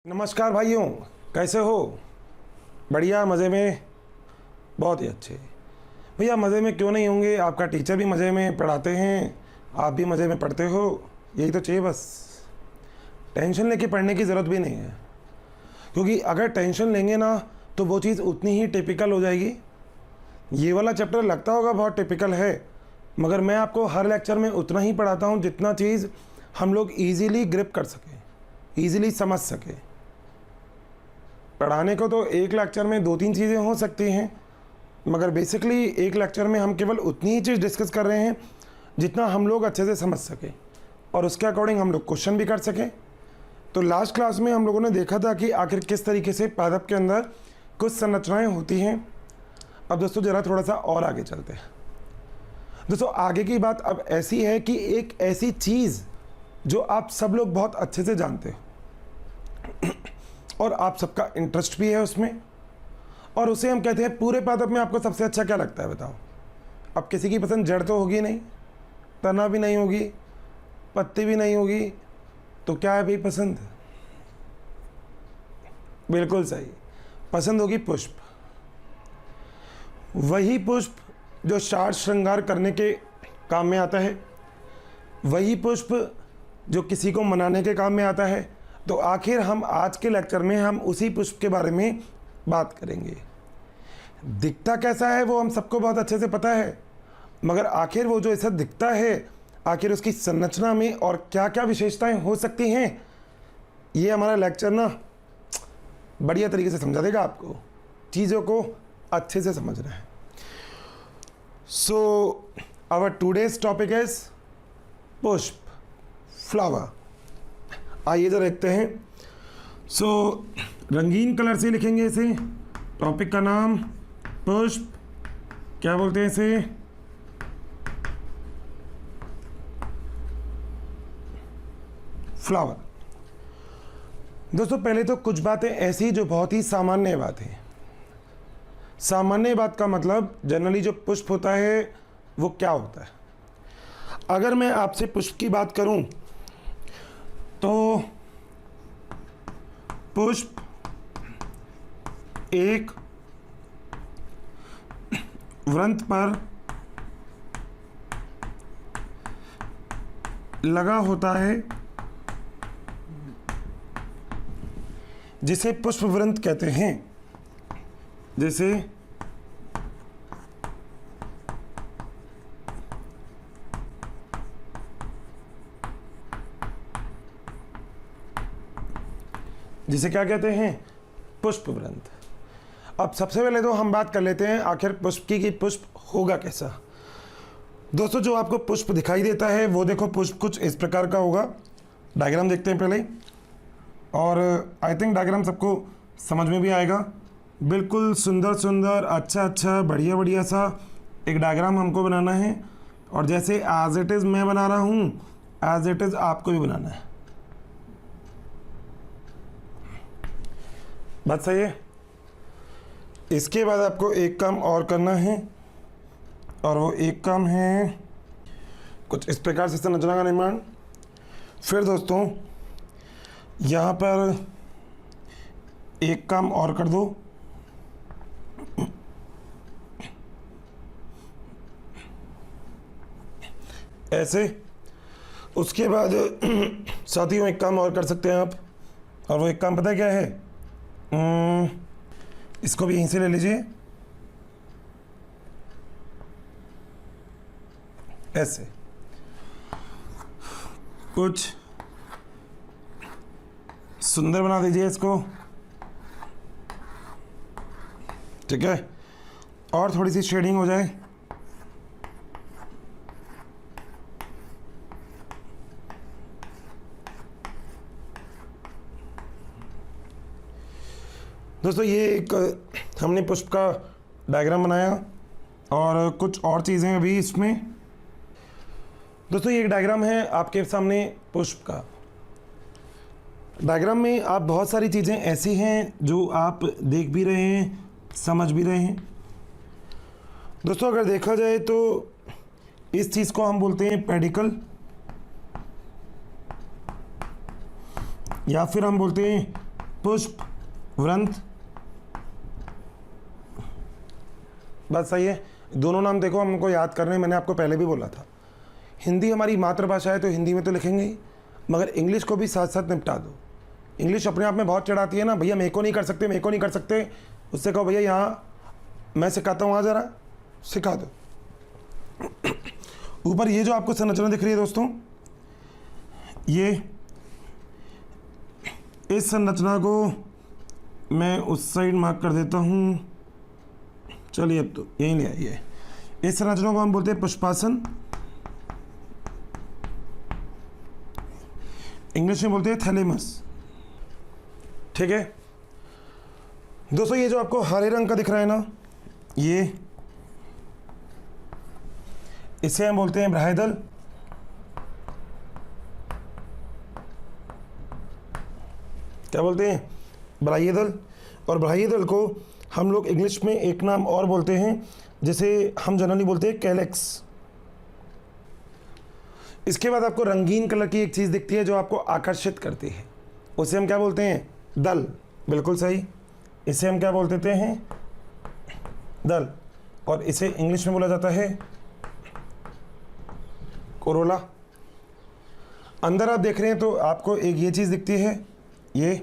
नमस्कार भाइयों, कैसे हो? बढ़िया, मज़े में? बहुत ही अच्छे भैया। मज़े में क्यों नहीं होंगे, आपका टीचर भी मज़े में पढ़ाते हैं, आप भी मज़े में पढ़ते हो, यही तो चाहिए बस। टेंशन लेके पढ़ने की ज़रूरत भी नहीं है, क्योंकि अगर टेंशन लेंगे ना तो वो चीज़ उतनी ही टिपिकल हो जाएगी। ये वाला चैप्टर लगता होगा बहुत टिपिकल है, मगर मैं आपको हर लेक्चर में उतना ही पढ़ाता हूँ जितना चीज़ हम लोग ईज़िली ग्रिप कर सकें, ईज़िली समझ सकें। पढ़ाने को तो एक लेक्चर में 2-3 चीज़ें हो सकती हैं, मगर बेसिकली एक लेक्चर में हम केवल उतनी ही चीज़ डिस्कस कर रहे हैं जितना हम लोग अच्छे से समझ सकें और उसके अकॉर्डिंग हम लोग क्वेश्चन भी कर सकें। तो लास्ट क्लास में हम लोगों ने देखा था कि आखिर किस तरीके से पादप के अंदर कुछ संरचनाएं होती हैं। अब दोस्तों ज़रा थोड़ा सा और आगे चलते हैं। दोस्तों आगे की बात अब ऐसी है कि एक ऐसी चीज़ जो आप सब लोग बहुत अच्छे से जानते हो और आप सबका इंटरेस्ट भी है उसमें, और उसे हम कहते हैं पूरे पादप में आपको सबसे अच्छा क्या लगता है बताओ? अब किसी की पसंद जड़ तो होगी नहीं, तना भी नहीं होगी, पत्ती भी नहीं होगी, तो क्या है भाई पसंद? बिल्कुल सही, पसंद होगी पुष्प। वही पुष्प जो साज श्रृंगार करने के काम में आता है, वही पुष्प जो किसी को मनाने के काम में आता है। तो आखिर हम आज के लेक्चर में हम उसी पुष्प के बारे में बात करेंगे। दिखता कैसा है वो हम सबको बहुत अच्छे से पता है, मगर आखिर वो जो ऐसा दिखता है, आखिर उसकी संरचना में और क्या क्या विशेषताएं हो सकती हैं, ये हमारा लेक्चर ना बढ़िया तरीके से समझा देगा आपको। चीज़ों को अच्छे से समझना है। So our today's topic is पुष्प, फ्लावर। आइए जरा देखते हैं। सो रंगीन कलर से लिखेंगे इसे। टॉपिक का नाम पुष्प, क्या बोलते हैं इसे? फ्लावर। दोस्तों पहले तो कुछ बातें ऐसी जो बहुत ही सामान्य बात है। सामान्य बात का मतलब जनरली जो पुष्प होता है वो क्या होता है। अगर मैं आपसे पुष्प की बात करूं तो पुष्प एक वृंत पर लगा होता है जिसे पुष्प वृंत कहते हैं। जैसे जिसे क्या कहते हैं? पुष्प वृंत। अब सबसे पहले तो हम बात कर लेते हैं आखिर पुष्प की कि पुष्प होगा कैसा। दोस्तों जो आपको पुष्प दिखाई देता है वो देखो, पुष्प कुछ इस प्रकार का होगा। डायग्राम देखते हैं पहले, और आई थिंक डायग्राम सबको समझ में भी आएगा। बिल्कुल सुंदर सुंदर, अच्छा अच्छा, बढ़िया बढ़िया सा एक डायग्राम हमको बनाना है, और जैसे एज इट इज़ मैं बना रहा हूँ एज इट इज़ आपको भी बनाना है। बात सही है? इसके बाद आपको एक काम और करना है, और वो एक काम है कुछ इस प्रकार से संरचना का निर्माण। फिर दोस्तों यहाँ पर एक काम और कर दो, ऐसे। उसके बाद साथियों एक काम और कर सकते हैं आप, और वो एक काम पता है क्या है? इसको भी यहीं से ले लीजिए, ऐसे कुछ सुंदर बना दीजिए इसको, ठीक है? और थोड़ी सी शेडिंग हो जाए। दोस्तों ये एक हमने पुष्प का डायग्राम बनाया, और कुछ और चीज़ें अभी इसमें। दोस्तों ये एक डायग्राम है आपके सामने पुष्प का। डायग्राम में आप बहुत सारी चीज़ें ऐसी हैं जो आप देख भी रहे हैं, समझ भी रहे हैं। दोस्तों अगर देखा जाए तो इस चीज को हम बोलते हैं पेडिकल, या फिर हम बोलते हैं पुष्प वृंत। बात सही है। दोनों नाम देखो हमको याद करने, मैंने आपको पहले भी बोला था, हिंदी हमारी मातृभाषा है तो हिंदी में तो लिखेंगे ही, मगर इंग्लिश को भी साथ साथ निपटा दो। इंग्लिश अपने आप में बहुत चढ़ाती है ना, भैया मेरे को नहीं कर सकते, मेरे को नहीं कर सकते। उससे कहो भैया यहाँ मैं सिखाता हूँ, आ जरा सिखा दो। ऊपर ये जो आपको संरचना दिख रही है दोस्तों, ये इस संरचना को मैं उस साइड मार्क कर देता हूँ। चलिए अब तो यहीं ले आइए। इस संरचना को हम बोलते हैं पुष्पासन, इंग्लिश में बोलते हैं थैलेमस। ठीक है दोस्तों, ये जो आपको हरे रंग का दिख रहा है ना, ये इसे हम बोलते हैं ब्राह्यदल। क्या बोलते हैं? ब्राह्यदल। और ब्राह्यदल को हम लोग इंग्लिश में एक नाम और बोलते हैं, जिसे हम जनरली बोलते हैं कैलेक्स। इसके बाद आपको रंगीन कलर की एक चीज़ दिखती है जो आपको आकर्षित करती है, उसे हम क्या बोलते हैं? दल। बिल्कुल सही, इसे हम क्या बोल देते हैं? दल। और इसे इंग्लिश में बोला जाता है कोरोला। अंदर आप देख रहे हैं तो आपको एक ये चीज़ दिखती है, ये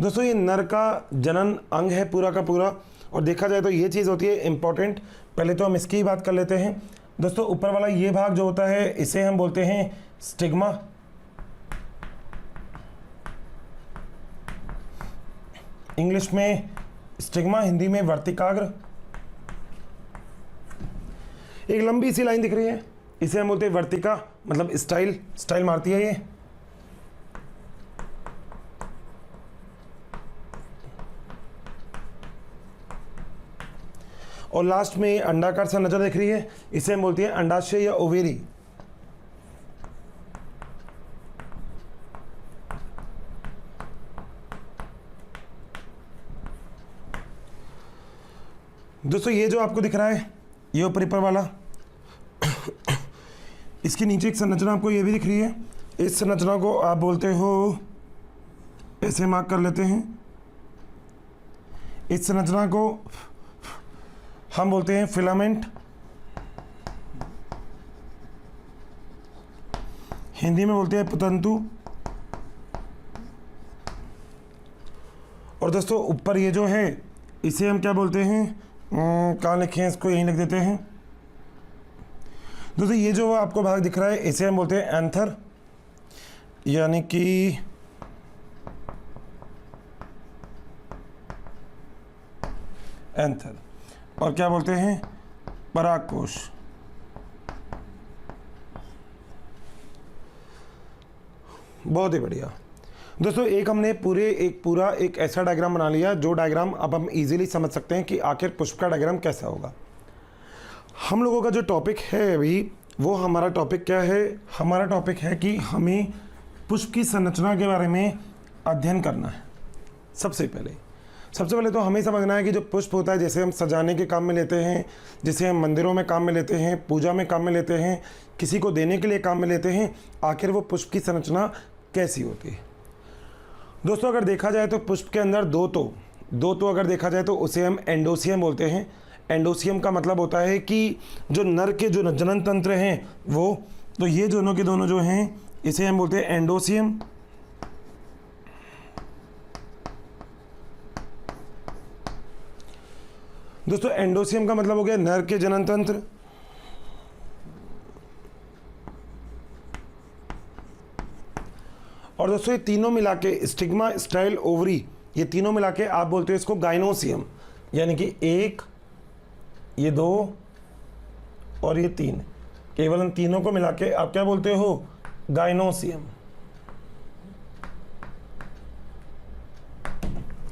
दोस्तों ये नर का जनन अंग है पूरा का पूरा। और देखा जाए तो ये चीज़ होती है इम्पॉर्टेंट। पहले तो हम इसकी ही बात कर लेते हैं दोस्तों। ऊपर वाला ये भाग जो होता है इसे हम बोलते हैं स्टिग्मा। इंग्लिश में स्टिग्मा, हिंदी में वर्तिकाग्र। एक लंबी सी लाइन दिख रही है, इसे हम बोलते हैं वर्तिका, मतलब स्टाइल, स्टाइल मारती है ये। और लास्ट में अंडाकार सा नजर दिख रही है, इसे हम बोलते हैं अंडाशय या ओवेरी। दोस्तों ये जो आपको दिख रहा है, ये ऊपर वाला, इसके नीचे एक संरचना आपको ये भी दिख रही है। इस संरचना को आप बोलते हो, ऐसे मार्क कर लेते हैं, इस संरचना को हम बोलते हैं फिलामेंट, हिंदी में बोलते हैं पुतंतु। और दोस्तों ऊपर ये जो है इसे हम क्या बोलते हैं? कहाँ लिखे हैं इसको, यहीं लिख देते हैं। दोस्तों ये जो आपको भाग दिख रहा है इसे हम बोलते हैं एंथर, यानी कि एंथर। और क्या बोलते हैं? परागकोश। बहुत ही बढ़िया दोस्तों, एक हमने पूरा एक ऐसा डायग्राम बना लिया जो डायग्राम अब हम इजीली समझ सकते हैं कि आखिर पुष्प का डायग्राम कैसा होगा। हम लोगों का जो टॉपिक है अभी, वो हमारा टॉपिक क्या है? हमारा टॉपिक है कि हमें पुष्प की संरचना के बारे में अध्ययन करना है। सबसे पहले तो हमें समझना है कि जो पुष्प होता है, जैसे हम सजाने के काम में लेते हैं, जिसे हम मंदिरों में काम में लेते हैं, पूजा में काम में लेते हैं, किसी को देने के लिए काम में लेते हैं, आखिर वो पुष्प की संरचना कैसी होती है। दोस्तों अगर देखा जाए तो पुष्प के अंदर दो तो अगर देखा जाए तो उसे हम एंडोसियम बोलते हैं। एंडोसियम का मतलब होता है कि जो नर के जो जनन तंत्र हैं वो, तो ये दोनों के दोनों जो हैं इसे हम बोलते हैं एंडोसियम। दोस्तों एंडोसियम का मतलब हो गया नर के जनन तंत्र। और दोस्तों ये तीनों मिला के स्टिग्मा, स्टाइल, ओवरी, ये तीनों मिला के आप बोलते हो इसको गाइनोसियम, यानी कि एक, ये दो और ये तीन, केवल इन तीनों को मिला के आप क्या बोलते हो? गाइनोसियम।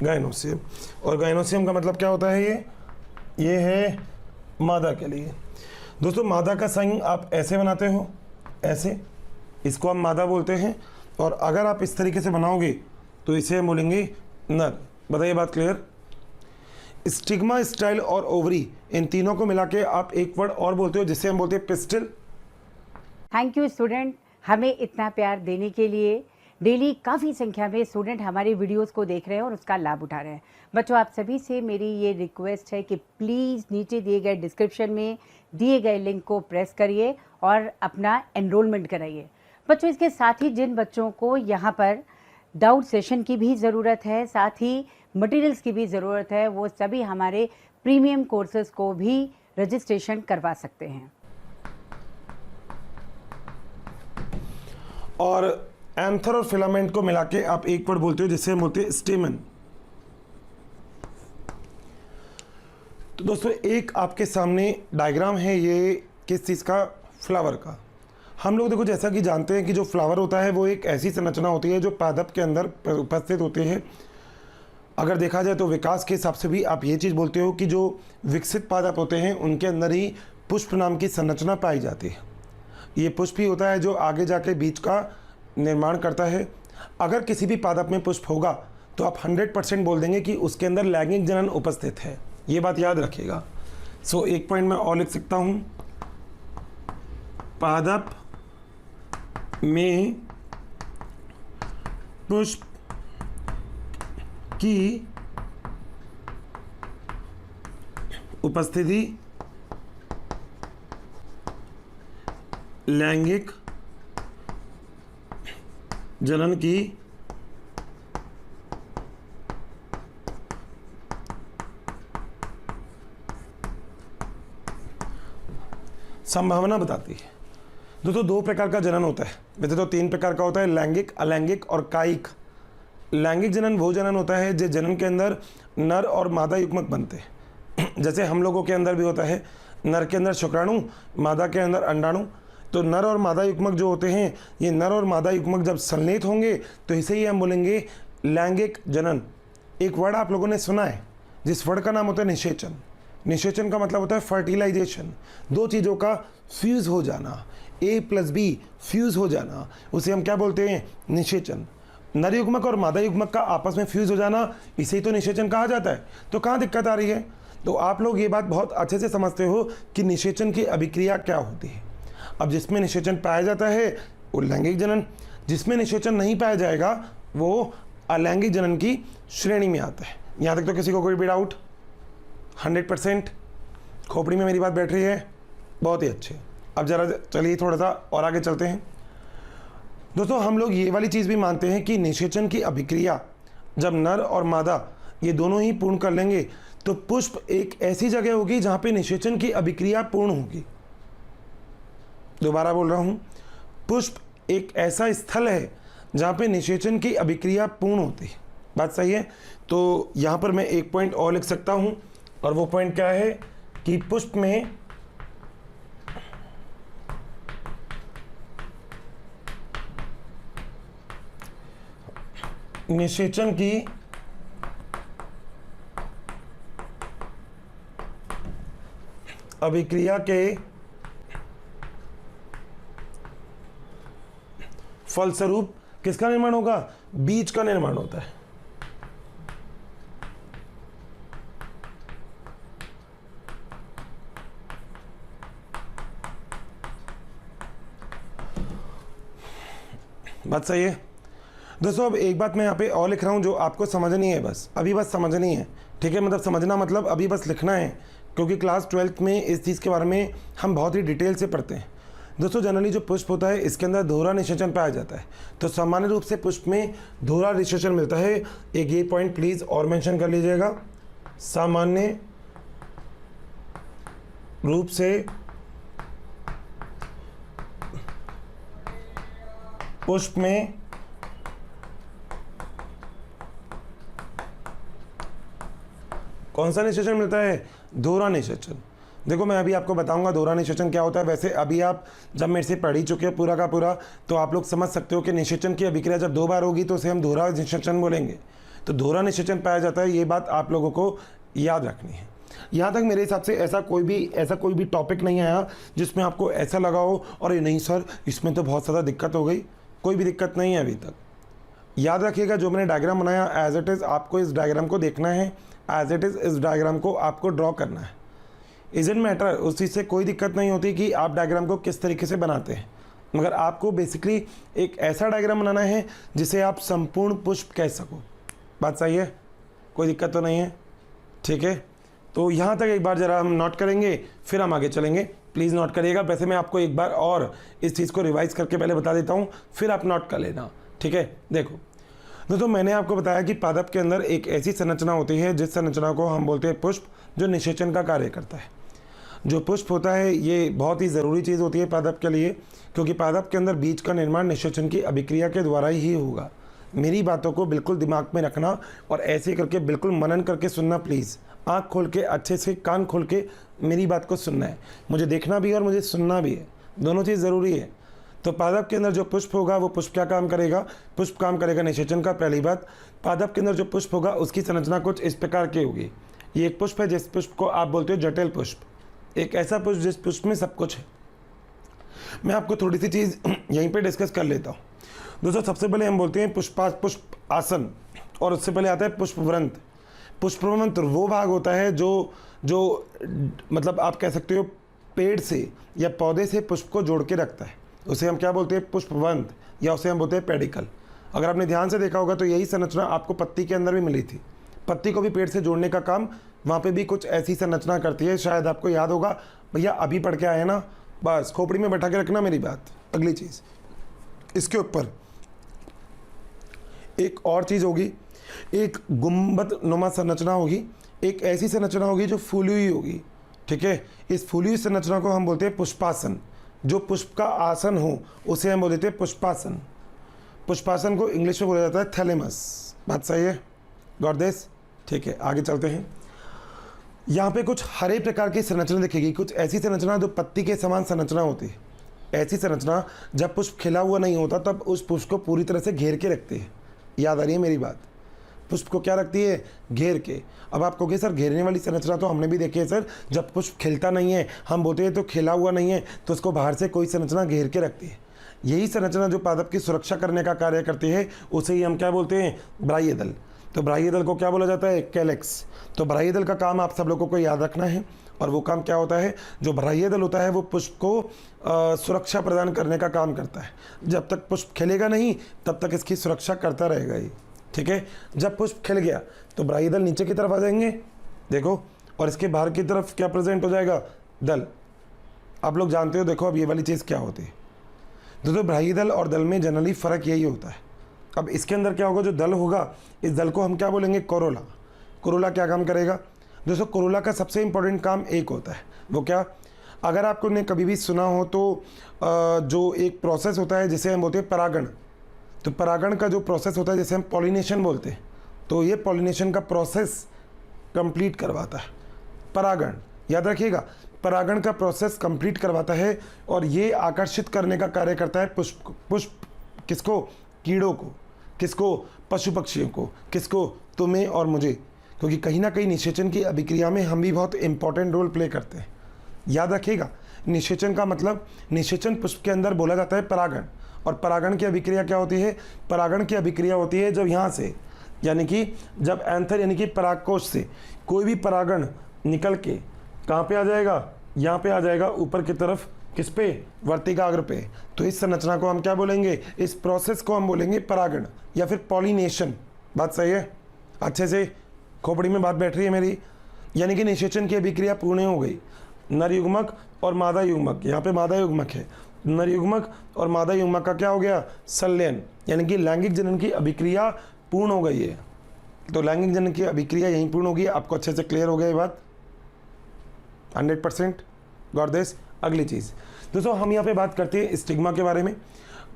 गाइनोसियम। और गाइनोसियम का मतलब क्या होता है? ये है मादा के लिए। दोस्तों मादा का संग आप ऐसे बनाते हो, ऐसे, इसको हम मादा बोलते हैं। और अगर आप इस तरीके से बनाओगे तो इसे हम बोलेंगे नर। बताइए बात क्लियर? स्टिग्मा, स्टाइल और ओवरी, इन तीनों को मिला के आप एक वर्ड और बोलते हो जिसे हम बोलते हैं पिस्टिल। थैंक यू स्टूडेंट, हमें इतना प्यार देने के लिए। डेली काफ़ी संख्या में स्टूडेंट हमारे वीडियोस को देख रहे हैं और उसका लाभ उठा रहे हैं। बच्चों, आप सभी से मेरी ये रिक्वेस्ट है कि प्लीज़ नीचे दिए गए डिस्क्रिप्शन में दिए गए लिंक को प्रेस करिए और अपना एनरोलमेंट कराइए। बच्चों, इसके साथ ही जिन बच्चों को यहाँ पर डाउट सेशन की भी ज़रूरत है, साथ ही मटेरियल्स की भी ज़रूरत है, वो सभी हमारे प्रीमियम कोर्सेज़ को भी रजिस्ट्रेशन करवा सकते हैं। और एंथर और फिलामेंट को मिला के आप एक वर्ड बोलते हो जिससे हम बोलते हैं स्टेमन। तो दोस्तों, एक आपके सामने डायग्राम है, ये किस चीज़ का? फ्लावर का। हम लोग देखो जैसा कि जानते हैं कि जो फ्लावर होता है वो एक ऐसी संरचना होती है जो पादप के अंदर उपस्थित होती है। अगर देखा जाए तो विकास के हिसाब से भी आप ये चीज़ बोलते हो कि जो विकसित पादप होते हैं उनके अंदर ही पुष्प नाम की संरचना पाई जाती है। ये पुष्प ही होता है जो आगे जाके बीज का निर्माण करता है। अगर किसी भी पादप में पुष्प होगा तो आप 100% बोल देंगे कि उसके अंदर लैंगिक जनन उपस्थित है। ये बात याद रखिएगा। सो एक पॉइंट मैं और लिख सकता हूँ, पादप में पुष्प की उपस्थिति लैंगिक जनन की संभावना बताती है। दोस्तों, दो प्रकार का जनन होता है, वैसे तो 3 प्रकार का होता है, लैंगिक, अलैंगिक और कायिक। लैंगिक जनन वो जनन होता है जिस जनन के अंदर नर और मादा युग्मक बनते हैं। जैसे हम लोगों के अंदर भी होता है, नर के अंदर शुक्राणु, मादा के अंदर अंडाणु। तो नर और मादा युग्मक जो होते हैं, ये नर और मादा युग्मक जब संलेत होंगे तो इसे ही हम बोलेंगे लैंगिक जनन। एक वर्ड आप लोगों ने सुना है जिस वर्ड का नाम होता है निषेचन। निषेचन का मतलब होता है फर्टिलाइजेशन, दो चीज़ों का फ्यूज़ हो जाना, A+B फ्यूज़ हो जाना, उसे हम क्या बोलते हैं? निषेचन। नर युग्मक और मादा युग्मक का आपस में फ्यूज़ हो जाना, इसे ही तो निषेचन कहा जाता है। तो कहाँ दिक्कत आ रही है? तो आप लोग ये बात बहुत अच्छे से समझते हो कि निषेचन की अभिक्रिया क्या होती है। अब जिसमें निषेचन पाया जाता है वो लैंगिक जनन, जिसमें निषेचन नहीं पाया जाएगा वो अलैंगिक जनन की श्रेणी में आता है। यहाँ तक तो किसी को कोई भी डाउट? 100% खोपड़ी में मेरी बात बैठ रही है? बहुत ही अच्छे। अब जरा चलिए थोड़ा सा और आगे चलते हैं। दोस्तों, हम लोग ये वाली चीज़ भी मानते हैं कि निषेचन की अभिक्रिया जब नर और मादा ये दोनों ही पूर्ण कर लेंगे तो पुष्प एक ऐसी जगह होगी जहाँ पे निषेचन की अभिक्रिया पूर्ण होगी। दोबारा बोल रहा हूँ, पुष्प एक ऐसा स्थल है जहाँ पे निषेचन की अभिक्रिया पूर्ण होती है। बात सही है? तो यहाँ पर मैं एक पॉइंट और लिख सकता हूँ, और वो पॉइंट क्या है कि पुष्प में निषेचन की अभिक्रिया के फलस्वरूप किसका निर्माण होगा? बीज का निर्माण होता है। बात सही है? दोस्तों, अब एक बात मैं यहाँ पे और लिख रहा हूँ जो आपको समझनी है, बस अभी बस समझनी है, ठीक है? मतलब समझना मतलब अभी बस लिखना है, क्योंकि क्लास 12th में इस चीज़ के बारे में हम बहुत ही डिटेल से पढ़ते हैं। दोस्तों, जनरली जो पुष्प होता है इसके अंदर दोहरा निषेचन पाया जाता है। तो सामान्य रूप से पुष्प में दोहरा निषेचन मिलता है। एक ये पॉइंट प्लीज़ और मेंशन कर लीजिएगा, सामान्य रूप से पुष्प में कौन सा निषेचन मिलता है? दोहरा निषेचन। देखो, मैं अभी आपको बताऊंगा दोहरा निषेचन क्या होता है। वैसे अभी आप जब मेरे से पढ़ ही चुके हैं पूरा का पूरा, तो आप लोग समझ सकते हो कि निषेचन की अभिक्रिया जब 2 बार होगी तो उसे हम दोहरा निषेचन बोलेंगे। तो दोहरा निषेचन पाया जाता है, ये बात आप लोगों को याद रखनी है। यहाँ तक मेरे हिसाब से ऐसा कोई भी टॉपिक नहीं आया जिसमें आपको ऐसा लगा हो और नहीं सर इसमें तो बहुत ज़्यादा दिक्कत हो गई। कोई भी दिक्कत नहीं है अभी तक। याद रखिएगा, जो मैंने डायग्राम बनाया एज इट इज़ आपको इस डायग्राम को देखना है, एज इट इज़ इस डायग्राम को आपको ड्रॉ करना है। इज़न्ट मैटर, उस चीज़ से कोई दिक्कत नहीं होती कि आप डायग्राम को किस तरीके से बनाते हैं। मगर आपको बेसिकली एक ऐसा डायग्राम बनाना है जिसे आप संपूर्ण पुष्प कह सको। बात सही है, कोई दिक्कत तो नहीं है, ठीक है। तो यहाँ तक एक बार ज़रा हम नोट करेंगे, फिर हम आगे चलेंगे। प्लीज़ नोट करिएगा। वैसे मैं आपको एक बार और इस चीज़ को रिवाइज करके पहले बता देता हूँ, फिर आप नोट कर लेना, ठीक है। देखो दोस्तों, मैंने आपको बताया कि पादप के अंदर एक ऐसी संरचना होती है जिस संरचना को हम बोलते हैं पुष्प, जो निषेचन का कार्य करता है। जो पुष्प होता है ये बहुत ही ज़रूरी चीज़ होती है पादप के लिए, क्योंकि पादप के अंदर बीज का निर्माण निषेचन की अभिक्रिया के द्वारा ही होगा। मेरी बातों को बिल्कुल दिमाग में रखना और ऐसे करके बिल्कुल मनन करके सुनना प्लीज़। आँख खोल के, अच्छे से कान खोल के मेरी बात को सुनना है। मुझे देखना भी है और मुझे सुनना भी है, दोनों चीज़ ज़रूरी है। तो पादप के अंदर जो पुष्प होगा वो पुष्प क्या काम करेगा? पुष्प काम करेगा निषेचन का। पहली बात, पादप के अंदर जो पुष्प होगा उसकी संरचना कुछ इस प्रकार की होगी। ये एक पुष्प है जिस पुष्प को आप बोलते हो जटिल पुष्प, एक ऐसा पुष्प जिस पुष्प में सब कुछ है। मैं आपको थोड़ी सी चीज़ यहीं पे डिस्कस कर लेता हूँ। दोस्तों, सबसे पहले हम बोलते हैं पुष्प आसन, और उससे पहले आता है पुष्पवृंत। पुष्पवृंत वो भाग होता है जो मतलब आप कह सकते हो पेड़ से या पौधे से पुष्प को जोड़ के रखता है, उसे हम क्या बोलते हैं? पुष्पवंत, या उसे हम बोलते हैं पेडिकल। अगर आपने ध्यान से देखा होगा तो यही संरचना आपको पत्ती के अंदर भी मिली थी। पत्ती को भी पेड़ से जोड़ने का काम वहाँ पे भी कुछ ऐसी संरचना करती है। शायद आपको याद होगा, भैया अभी पढ़ के आए ना, बस खोपड़ी में बैठा के रखना मेरी बात। अगली चीज़, इसके ऊपर एक और चीज़ होगी, एक गुंबद नुमा संरचना होगी। एक ऐसी संरचना होगी जो फूली हुई होगी, ठीक है। इस फूली हुई संरचना को हम बोलते हैं पुष्पासन। जो पुष्प का आसन हो उसे हम बोलते हैं पुष्पासन। पुष्पासन को इंग्लिश में बोला जाता है थैलेमस। बात सही है, गॉट दिस, ठीक है। आगे चलते हैं। यहाँ पे कुछ हरे प्रकार की संरचना दिखेगी, कुछ ऐसी संरचना जो पत्ती के समान संरचना होती है। ऐसी संरचना जब पुष्प खिला हुआ नहीं होता तब उस पुष्प को पूरी तरह से घेर के रखती है। याद आ रही है मेरी बात? पुष्प को क्या रखती है? घेर के। अब आप कहोगे सर घेरने वाली संरचना तो हमने भी देखी है सर, जब पुष्प खिलता नहीं है हम बोलते हैं तो खिला हुआ नहीं है, तो उसको बाहर से कोई संरचना घेर के रखती है। यही संरचना जो पादप की सुरक्षा करने का कार्य करती है उसे ही हम क्या बोलते हैं? बाह्य दल। तो बाह्य दल को क्या बोला जाता है? कैलेक्स। तो बाह्य दल का काम आप सब लोगों को याद रखना है, और वो काम क्या होता है? जो बाह्य दल होता है वो पुष्प को सुरक्षा प्रदान करने का काम करता है। जब तक पुष्प खिलेगा नहीं तब तक इसकी सुरक्षा करता रहेगा ये, ठीक है। जब पुष्प खिल गया तो बाह्य दल नीचे की तरफ आ जाएंगे, देखो, और इसके बाहर की तरफ क्या प्रेजेंट हो जाएगा? दल। आप लोग जानते हो, देखो अब ये वाली चीज़ क्या होती है दोस्तों, बाह्य दल और दल में जनरली फ़र्क यही होता है। अब इसके अंदर क्या होगा? जो दल होगा, इस दल को हम क्या बोलेंगे? कोरोला। कोरोला क्या काम करेगा दोस्तों? कोरोला का सबसे इंपॉर्टेंट काम एक होता है, वो क्या? अगर आपको ने कभी भी सुना हो तो जो एक प्रोसेस होता है जिसे हम बोलते हैं परागण, तो परागण का जो प्रोसेस होता है जिसे हम पॉलिनेशन बोलते हैं, तो ये पॉलिनेशन का प्रोसेस कंप्लीट करवाता है परागण। याद रखिएगा, परागण का प्रोसेस कंप्लीट करवाता है, और ये आकर्षित करने का कार्य करता है पुष्प किसको? कीड़ों को। किसको? पशु पक्षियों को। किसको? तुम्हें और मुझे, क्योंकि कहीं ना कहीं निषेचन की अभिक्रिया में हम भी बहुत इंपॉर्टेंट रोल प्ले करते हैं। याद रखिएगा, निषेचन का मतलब, निषेचन पुष्प के अंदर बोला जाता है परागण, और परागण की अभिक्रिया क्या होती है? परागण की अभिक्रिया होती है जब यहाँ से, यानी कि जब एंथर यानी कि परागकोश से कोई भी परागण निकल के कहाँ पे आ जाएगा? यहाँ पे आ जाएगा ऊपर की तरफ। किस पे? वर्तिकाग्र पे। तो इस संरचना को हम क्या बोलेंगे? इस प्रोसेस को हम बोलेंगे परागण या फिर पॉलिनेशन। बात सही है? अच्छे से खोपड़ी में बात बैठ रही है मेरी? यानी कि निषेचन की अभिक्रिया पूर्ण हो गई। नर युग्मक और मादा युग्मक, यहाँ पे मादा युग्मक है, नर युग्मक और मादा युग्मक का क्या हो गया? संलयन, यानी कि लैंगिक जनन की अभिक्रिया पूर्ण हो गई है। तो लैंगिक जनन की अभिक्रिया यहीं पूर्ण होगी। आपको अच्छे से क्लियर हो गया ये बात? 100% गॉट दिस। अगली चीज़ दोस्तों, हम यहाँ पे बात करते हैं स्टिग्मा के बारे में।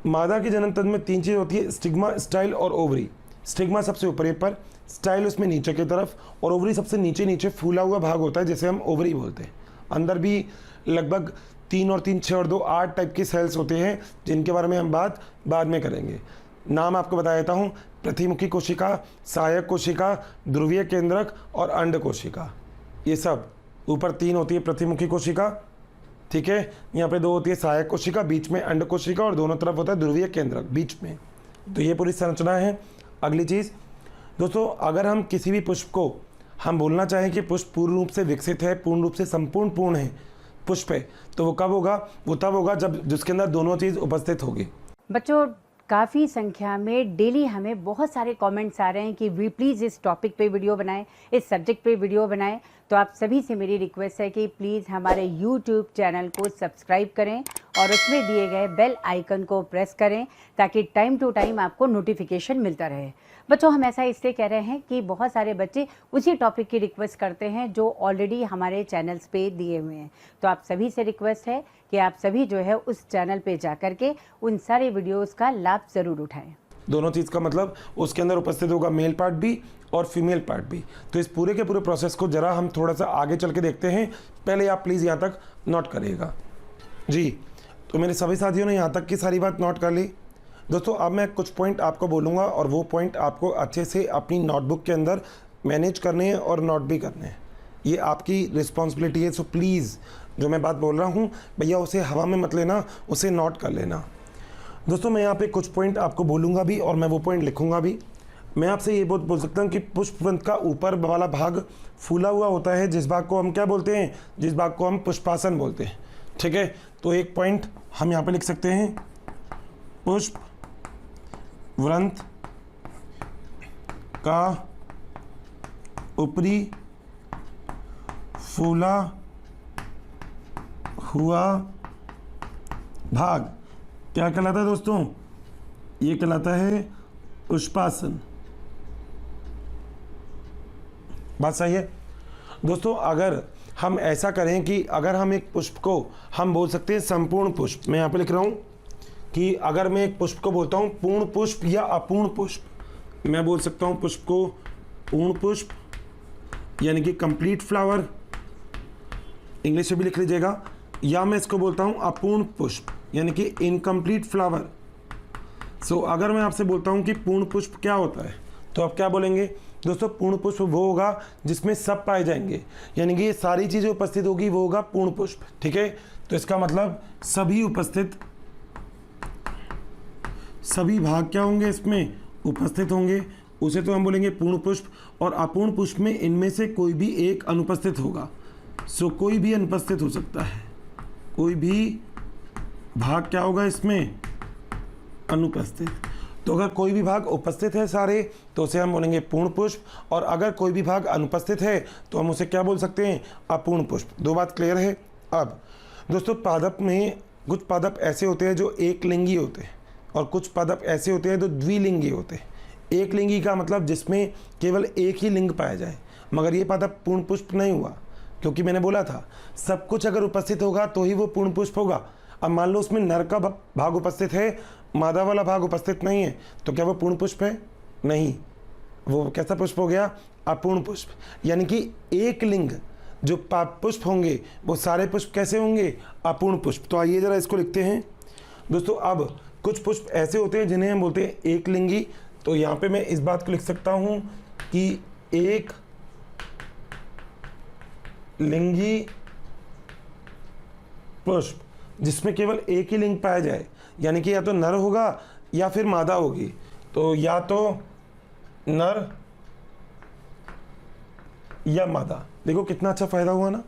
मादा के जनन तंत्र में 3 चीज़ होती है, स्टिग्मा, स्टाइल और ओवरी। स्टिग्मा सबसे ऊपर पर, स्टाइल उसमें नीचे की तरफ, और ओवरी सबसे नीचे फूला हुआ भाग होता है जिसे हम ओवरी बोलते हैं। अंदर भी लगभग 3 और 3 6 और 2 8 टाइप के सेल्स होते हैं जिनके बारे में हम बात बाद में करेंगे। नाम आपको बता देता हूँ, प्रतिमुखी कोशिका, सहायक कोशिका, ध्रुवीय केंद्रक और अंड कोशिका। ये सब ऊपर 3 होती है प्रतिमुखी कोशिका, ठीक है। यहाँ पे 2 होती है सहायक कोशिका, बीच में अंड कोशिका, और दोनों तरफ होता है ध्रुवीय केंद्रक बीच में। तो ये पूरी संरचना है। अगली चीज़ दोस्तों, अगर हम किसी भी पुष्प को हम बोलना चाहें कि पुष्प पूर्ण रूप से विकसित है, पूर्ण रूप से संपूर्ण पूर्ण है, पुष्प है, तो वो कब होगा? वो तब होगा जब जिसके अंदर दोनों चीज़ उपस्थित होगी। बच्चों काफ़ी संख्या में डेली हमें बहुत सारे कमेंट्स आ रहे हैं कि वी प्लीज़ इस टॉपिक पे वीडियो बनाएं, इस सब्जेक्ट पे वीडियो बनाएं। तो आप सभी से मेरी रिक्वेस्ट है कि प्लीज़ हमारे यूट्यूब चैनल को सब्सक्राइब करें और उसमें दिए गए बेल आइकन को प्रेस करें ताकि टाइम टू टाइम आपको नोटिफिकेशन मिलता रहे। बच्चों हम ऐसा इसलिए कह रहे हैं कि बहुत सारे बच्चे उसी टॉपिक की रिक्वेस्ट करते हैं जो ऑलरेडी हमारे चैनल्स पे दिए हुए हैं। तो आप सभी से रिक्वेस्ट है कि आप सभी जो है उस चैनल पे जा कर के उन सारे वीडियोस का लाभ ज़रूर उठाएं। दोनों चीज़ का मतलब उसके अंदर उपस्थित होगा मेल पार्ट भी और फीमेल पार्ट भी। तो इस पूरे के पूरे प्रोसेस को ज़रा हम थोड़ा सा आगे चल के देखते हैं। पहले आप प्लीज़ यहाँ तक नोट करिएगा जी। तो मेरे सभी साथियों ने यहाँ तक की सारी बात नोट कर ली। दोस्तों अब मैं कुछ पॉइंट आपको बोलूँगा और वो पॉइंट आपको अच्छे से अपनी नोटबुक के अंदर मैनेज करने हैं और नोट भी करने हैं। ये आपकी रिस्पॉन्सिबिलिटी है। सो प्लीज़ जो मैं बात बोल रहा हूँ भैया उसे हवा में मत लेना, उसे नोट कर लेना। दोस्तों मैं यहाँ पे कुछ पॉइंट आपको बोलूँगा भी और मैं वो पॉइंट लिखूँगा भी। मैं आपसे ये बहुत बोल सकता हूँ कि पुष्पवंत का ऊपर वाला भाग फूला हुआ होता है, जिस भाग को हम क्या बोलते हैं? जिस भाग को हम पुष्पासन बोलते हैं। ठीक है, तो एक पॉइंट हम यहाँ पे लिख सकते हैं, पुष्पवंत का ऊपरी फूला हुआ भाग क्या कहलाता है दोस्तों? ये कहलाता है पुष्पासन। बात सही है दोस्तों। अगर हम ऐसा करें कि अगर हम एक पुष्प को हम बोल सकते हैं संपूर्ण पुष्प, मैं यहाँ पे लिख रहा हूँ कि अगर मैं एक पुष्प को बोलता हूँ पूर्ण पुष्प या अपूर्ण पुष्प, मैं बोल सकता हूँ पुष्प को पूर्ण पुष्प यानी कि कंप्लीट फ्लावर, इंग्लिश में भी लिख लीजिएगा, या मैं इसको बोलता हूँ अपूर्ण पुष्प यानी कि इनकम्प्लीट फ्लावर। सो अगर मैं आपसे बोलता हूँ कि पूर्ण पुष्प क्या होता है तो आप क्या बोलेंगे? दोस्तों पूर्ण पुष्प वो होगा जिसमें सब पाए जाएंगे, यानी कि ये सारी चीज़ें उपस्थित होगी, वो होगा पूर्ण पुष्प। ठीक है, तो इसका मतलब सभी उपस्थित, सभी भाग क्या होंगे इसमें? उपस्थित होंगे, उसे तो हम बोलेंगे पूर्ण पुष्प। और अपूर्ण पुष्प में इनमें से कोई भी एक अनुपस्थित होगा। सो कोई भी अनुपस्थित हो सकता है, कोई भी भाग क्या होगा इसमें? अनुपस्थित। तो अगर कोई भी भाग उपस्थित है सारे तो उसे हम बोलेंगे पूर्ण पुष्प, और अगर कोई भी भाग अनुपस्थित है तो हम उसे क्या बोल सकते हैं? अपूर्ण पुष्प। दो बात क्लियर है। अब दोस्तों पादप में कुछ पादप ऐसे होते हैं जो एक लिंगी होते हैं और कुछ पादप ऐसे होते हैं जो द्विलिंगी होते हैं। एक लिंगी का मतलब जिसमें केवल एक ही लिंग पाया जाए, मगर ये पादप पूर्ण पुष्प नहीं हुआ, क्योंकि मैंने बोला था सब कुछ अगर उपस्थित होगा तो ही वो पूर्ण पुष्प होगा। अब मान लो उसमें नर का भाग उपस्थित है, मादा वाला भाग उपस्थित नहीं है, तो क्या वो पूर्ण पुष्प है? नहीं, वो कैसा पुष्प हो गया? अपूर्ण पुष्प। यानी कि एक लिंग जो पुष्प होंगे वो सारे पुष्प कैसे होंगे? अपूर्ण पुष्प। तो आइए जरा इसको लिखते हैं दोस्तों। अब कुछ पुष्प ऐसे होते हैं जिन्हें हम बोलते हैं एक लिंगी। तो यहाँ पे मैं इस बात को लिख सकता हूँ कि एक लिंगी पुष्प जिसमें केवल एक ही लिंग पाया जाए, यानी कि या तो नर होगा या फिर मादा होगी। तो या तो नर या मादा। देखो कितना अच्छा फायदा हुआ ना,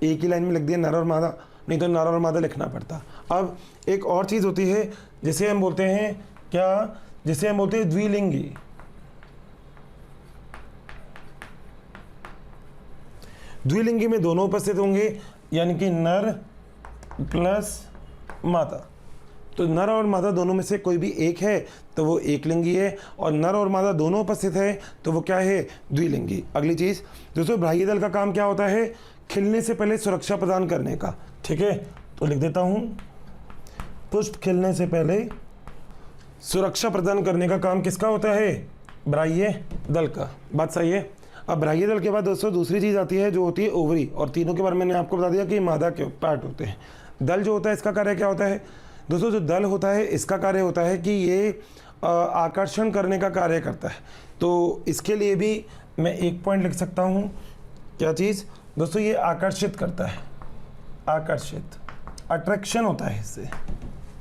एक ही लाइन में लिख दिया नर और मादा, नहीं तो नर और मादा लिखना पड़ता। अब एक और चीज होती है जिसे हम बोलते हैं क्या? जिसे हम बोलते हैं द्विलिंगी। द्विलिंगी में दोनों उपस्थित होंगे, यानी कि नर प्लस मादा। तो नर और मादा दोनों में से कोई भी एक है तो वो एक लिंगी है, और नर और मादा दोनों उपस्थित है तो वो क्या है? द्विलिंगी। अगली चीज दोस्तों, बाह्य दल का काम क्या होता है? खिलने से पहले सुरक्षा प्रदान करने का। ठीक है, तो लिख देता हूं, पुष्प खिलने से पहले सुरक्षा प्रदान करने का काम किसका होता है? बाह्य दल का। बात सही है। अब बाह्य दल के बाद दोस्तों दूसरी चीज आती है जो होती है ओवरी, और तीनों के बारे में मैंने आपको बता दिया कि मादा के पार्ट होते हैं। दल जो होता है इसका कार्य क्या होता है दोस्तों? जो दल होता है इसका कार्य होता है कि ये आकर्षण करने का कार्य करता है। तो इसके लिए भी मैं एक पॉइंट लिख सकता हूँ। क्या चीज़ दोस्तों? ये आकर्षित करता है, आकर्षित, अट्रैक्शन होता है इससे।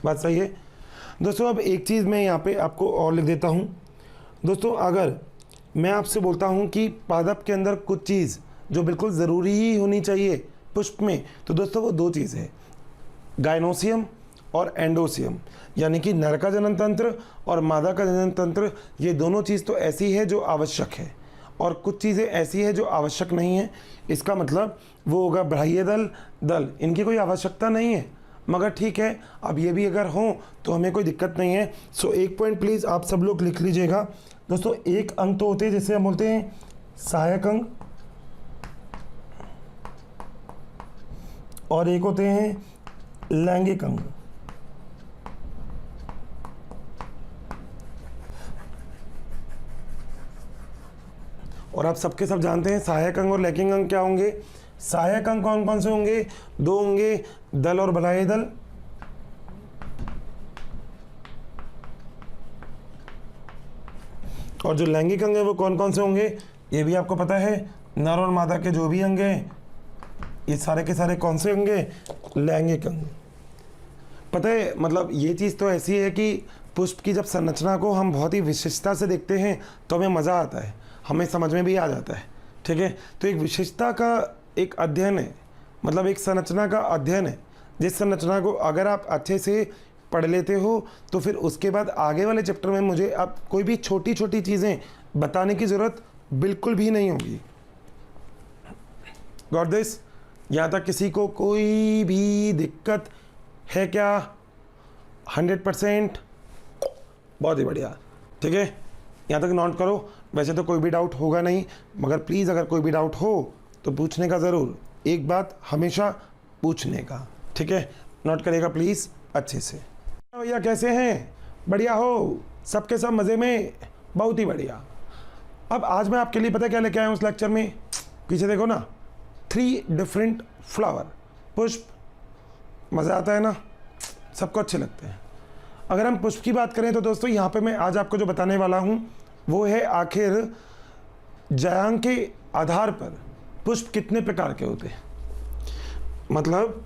बात सही है दोस्तों। अब एक चीज़ मैं यहाँ पे आपको और लिख देता हूँ दोस्तों। अगर मैं आपसे बोलता हूँ कि पादप के अंदर कुछ चीज़ जो बिल्कुल ज़रूरी ही होनी चाहिए पुष्प में, तो दोस्तों वो दो चीज़ है, गायनोसियम और एंडोसियम, यानी कि नर का जनन तंत्र और मादा का जनन तंत्र। ये दोनों चीज़ तो ऐसी है जो आवश्यक है, और कुछ चीज़ें ऐसी है जो आवश्यक नहीं है। इसका मतलब वो होगा बाह्य दल, दल, इनकी कोई आवश्यकता नहीं है, मगर ठीक है, अब ये भी अगर हों तो हमें कोई दिक्कत नहीं है। सो एक पॉइंट प्लीज़ आप सब लोग लिख लीजिएगा दोस्तों। एक अंग तो होते हैं जिसे हम बोलते हैं सहायक अंग, और एक होते हैं लैंगिक अंग। और आप सबके सब जानते हैं सहायक अंग और लैंगिक अंग क्या होंगे। सहायक अंग कौन कौन से होंगे, दो होंगे, दल और बलाय दल। और जो लैंगिक अंग है वो कौन कौन से होंगे, ये भी आपको पता है, नर और मादा के जो भी अंग हैं ये सारे के सारे कौन से होंगे, लैंगिक अंग। पता है, मतलब ये चीज़ तो ऐसी है कि पुष्प की जब संरचना को हम बहुत ही विशिष्टता से देखते हैं तो हमें मज़ा आता है, हमें समझ में भी आ जाता है, ठीक है। तो एक विशिष्टता का एक अध्ययन है, मतलब एक संरचना का अध्ययन है, जिस संरचना को अगर आप अच्छे से पढ़ लेते हो तो फिर उसके बाद आगे वाले चैप्टर में मुझे आप कोई भी छोटी छोटी चीज़ें बताने की ज़रूरत बिल्कुल भी नहीं होगी। Got this? यहाँ तक किसी को कोई भी दिक्कत है क्या? 100%? बहुत ही बढ़िया, ठीक है, यहाँ तक नोट करो। वैसे तो कोई भी डाउट होगा नहीं, मगर प्लीज़ अगर कोई भी डाउट हो तो पूछने का ज़रूर, एक बात हमेशा पूछने का, ठीक है, नोट करेगा प्लीज़ अच्छे से। भैया कैसे हैं? बढ़िया हो? सबके सब मज़े में? बहुत ही बढ़िया। अब आज मैं आपके लिए पता क्या लेके आया हूँ उस लेक्चर में, पीछे देखो ना, 3 डिफरेंट फ्लावर, पुष्प। मज़ा आता है ना, सबको अच्छे लगते हैं। अगर हम पुष्प की बात करें तो दोस्तों यहाँ पे मैं आज आपको जो बताने वाला हूँ वो है आखिर जायांग के आधार पर पुष्प कितने प्रकार के होते हैं। मतलब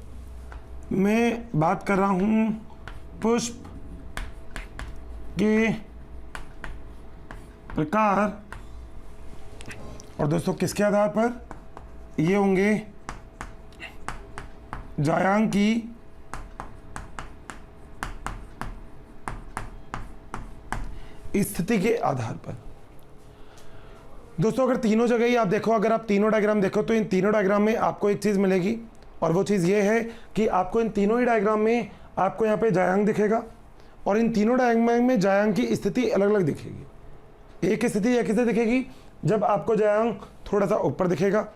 मैं बात कर रहा हूँ पुष्प के प्रकार, और दोस्तों किसके आधार पर? ये होंगे जायांग की स्थिति के आधार पर। दोस्तों अगर तीनों जगह ही आप देखो, अगर आप तीनों डायग्राम देखो तो इन तीनों डायग्राम में आपको एक चीज़ मिलेगी, और वो चीज़ ये है कि आपको इन तीनों ही डायग्राम में आपको यहाँ पे जायांग दिखेगा, और इन तीनों डायग्राम में जायांग की स्थिति अलग अलग दिखेगी। एक स्थिति ऐसे दिखेगी जब आपको जायांग थोड़ा सा ऊपर दिखेगा,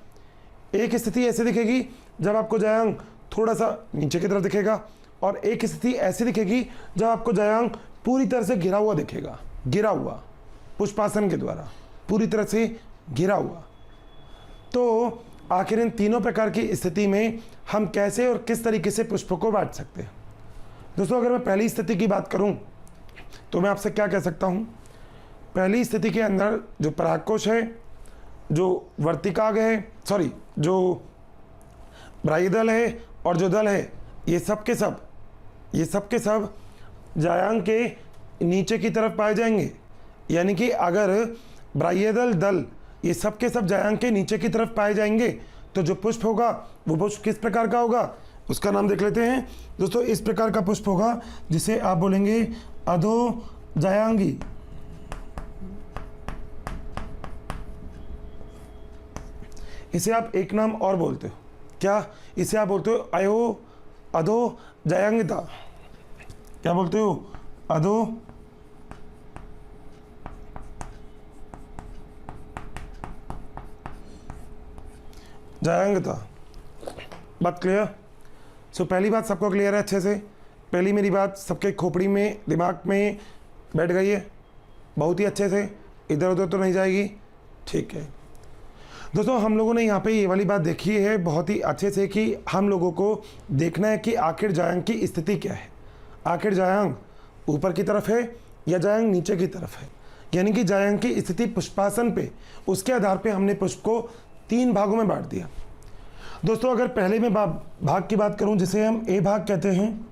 एक स्थिति ऐसे दिखेगी जब आपको जायांग थोड़ा सा नीचे की तरफ दिखेगा, और एक स्थिति ऐसी दिखेगी जब आपको जायांग पूरी तरह से घिरा हुआ दिखेगा, गिरा हुआ, पुष्पासन के द्वारा पूरी तरह से घिरा हुआ। तो आखिर इन तीनों प्रकार की स्थिति में हम कैसे और किस तरीके से पुष्पों को बांट सकते हैं। दोस्तों अगर मैं पहली स्थिति की बात करूं तो मैं आपसे क्या कह सकता हूं, पहली स्थिति के अंदर जो परागकोश है, जो वर्तिकाग्र है, सॉरी जो बाह्यदल है और जो दल है, ये सब के सब जायांग के नीचे की तरफ पाए जाएंगे। यानी कि अगर बाह्यदल, दल, ये सब के सब जायांग के नीचे की तरफ पाए जाएंगे तो जो पुष्प होगा वो पुष्प किस प्रकार का होगा, उसका नाम देख लेते हैं दोस्तों। इस प्रकार का पुष्प होगा जिसे आप बोलेंगे अधो जायांगी। इसे आप एक नाम और बोलते हो, क्या? इसे आप बोलते हो अधो जायांगिता। क्या बोलते हो? अधो जायांगिता। बात क्लियर? सो पहली बात सबको क्लियर है अच्छे से? पहली मेरी बात सबके खोपड़ी में, दिमाग में बैठ गई है बहुत ही अच्छे से, इधर उधर तो नहीं जाएगी, ठीक है। दोस्तों हम लोगों ने यहाँ पे ये वाली बात देखी है बहुत ही अच्छे से कि हम लोगों को देखना है कि आखिर जायांग की स्थिति क्या है। आखिर जायांग ऊपर की तरफ है या जायांग नीचे की तरफ है, यानी कि जायांग की स्थिति पुष्पासन पे, उसके आधार पे हमने पुष्प को 3 भागों में बांट दिया। दोस्तों अगर पहले में भाग की बात करूं जिसे हम ए भाग कहते हैं,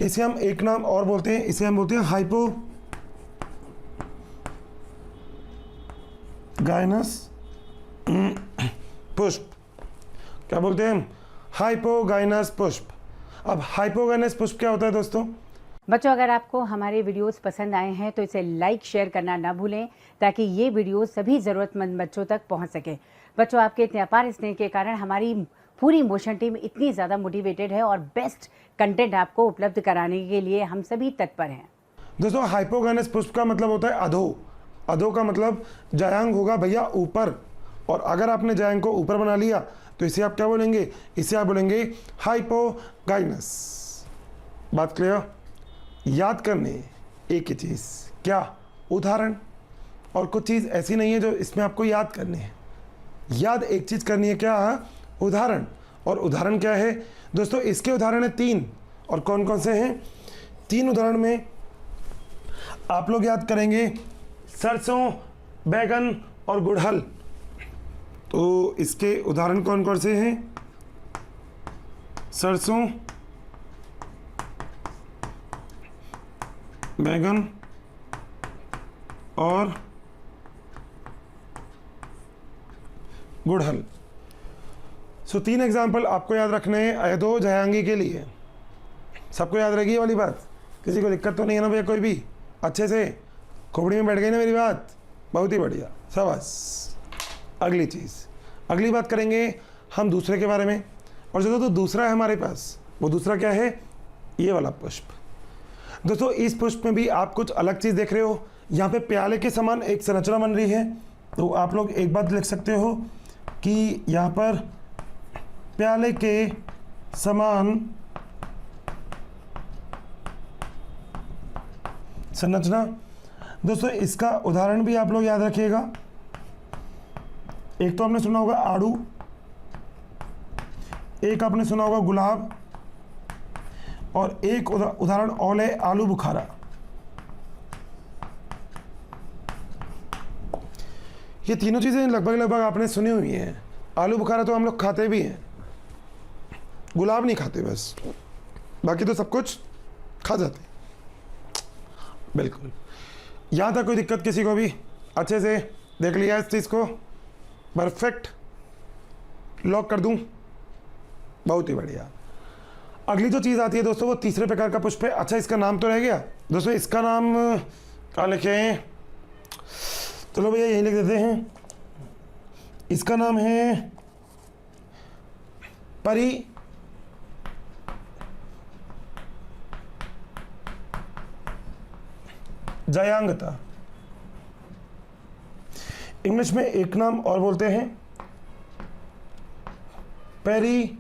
इसे हम एक नाम और बोलते हैं, इसे हम बोलते हैं हाइपो गायनस पुष्प। क्या बोलते हैं हम? हाइपोगाइनस पुष्प। अब हाइपोगाइनस पुष्प क्या होता है दोस्तों? बच्चों, अगर आपको हमारे वीडियोस पसंद आए हैं तो इसे लाइक शेयर करना ना भूलें, ताकि ये वीडियो सभी ज़रूरतमंद बच्चों तक पहुंच सके। बच्चों, आपके इतने अपार स्नेह के कारण हमारी पूरी मोशन टीम इतनी ज़्यादा मोटिवेटेड है और बेस्ट कंटेंट आपको उपलब्ध कराने के लिए हम सभी तत्पर हैं। दोस्तों, हाइपोगाइनस पुष्प का मतलब होता है अधो। अधो का मतलब जायांग होगा भैया ऊपर, और अगर आपने जायांग को ऊपर बना लिया तो इसे आप क्या बोलेंगे? इसे आप बोलेंगे हाइपोगाइनस। बात क्लियर? याद करने एक ही चीज़, क्या? उदाहरण। और कुछ चीज़ ऐसी नहीं है जो इसमें आपको याद करनी है। याद एक चीज़ करनी है, क्या? उदाहरण। और उदाहरण क्या है दोस्तों? इसके उदाहरण है 3। और कौन कौन से हैं? 3 उदाहरण में आप लोग याद करेंगे सरसों, बैगन और गुड़हल। तो इसके उदाहरण कौन कौन से हैं? सरसों, बैगन और गुड़हल। सो 3 एग्जाम्पल आपको याद रखने हैं अधो जायांगी के लिए। सबको याद रहेगी ये वाली बात? किसी को दिक्कत तो नहीं है ना भैया? कोई भी अच्छे से खोपड़ी में बैठ गई ना मेरी बात? बहुत ही बढ़िया, शाबाश। अगली चीज़, अगली बात करेंगे हम दूसरे के बारे में। और जो तो दूसरा है हमारे पास, वो दूसरा क्या है? ये वाला पुष्प। दोस्तों, इस पुष्प में भी आप कुछ अलग चीज़ देख रहे हो। यहाँ पे प्याले के समान एक संरचना बन रही है। तो आप लोग एक बात लिख सकते हो कि यहाँ पर प्याले के समान संरचना। दोस्तों, इसका उदाहरण भी आप लोग याद रखिएगा। एक तो आपने सुना होगा आड़ू, एक आपने सुना होगा गुलाब, और एक उदाहरण और है आलू बुखारा। ये तीनों चीज़ें लगभग आपने सुनी हुई हैं। आलू बुखारा तो हम लोग खाते भी हैं, गुलाब नहीं खाते बस, बाकी तो सब कुछ खा जाते। बिल्कुल। यहाँ तक कोई दिक्कत किसी को भी? अच्छे से देख लिया इस चीज़ को? परफेक्ट। लॉक कर दूं? बहुत ही बढ़िया। अगली जो चीज़ आती है दोस्तों, वो तीसरे प्रकार का पुष्प है। अच्छा, इसका नाम तो रह गया दोस्तों। इसका नाम क्या लिखें? चलो भैया यही लिख देते हैं। इसका नाम है परी जायांगता। इंग्लिश में एक नाम और बोलते हैं पेरीगाइनस।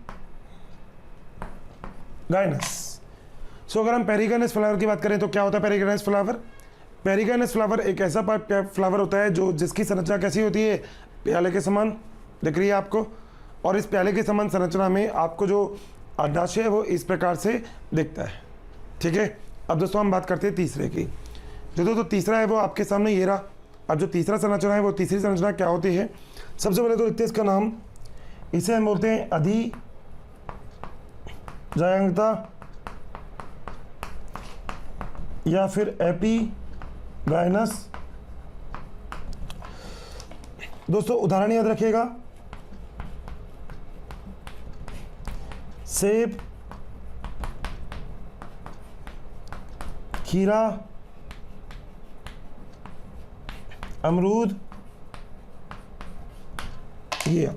सो अगर हम पेरीगाइनस फ्लावर की बात करें तो क्या होता है पेरीगाइनस फ्लावर? पेरीगाइनस फ्लावर एक ऐसा फ्लावर होता है जो जिसकी संरचना कैसी होती है? प्याले के समान। दिख रही है आपको? और इस प्याले के समान संरचना में आपको जो अंडाशय है वो इस प्रकार से दिखता है। ठीक है। अब दोस्तों हम बात करते हैं तीसरे की। जो तो तीसरा है वो आपके सामने ये रहा। अब जो तीसरा संरचना है वो तीसरी संरचना क्या होती है? सबसे पहले तो लिखते हैं इसका नाम। इसे हम बोलते हैं अधि जायांगता या फिर एपीगाइनस। दोस्तों उदाहरण याद रखिएगा, सेब, खीरा, अमरूद। ये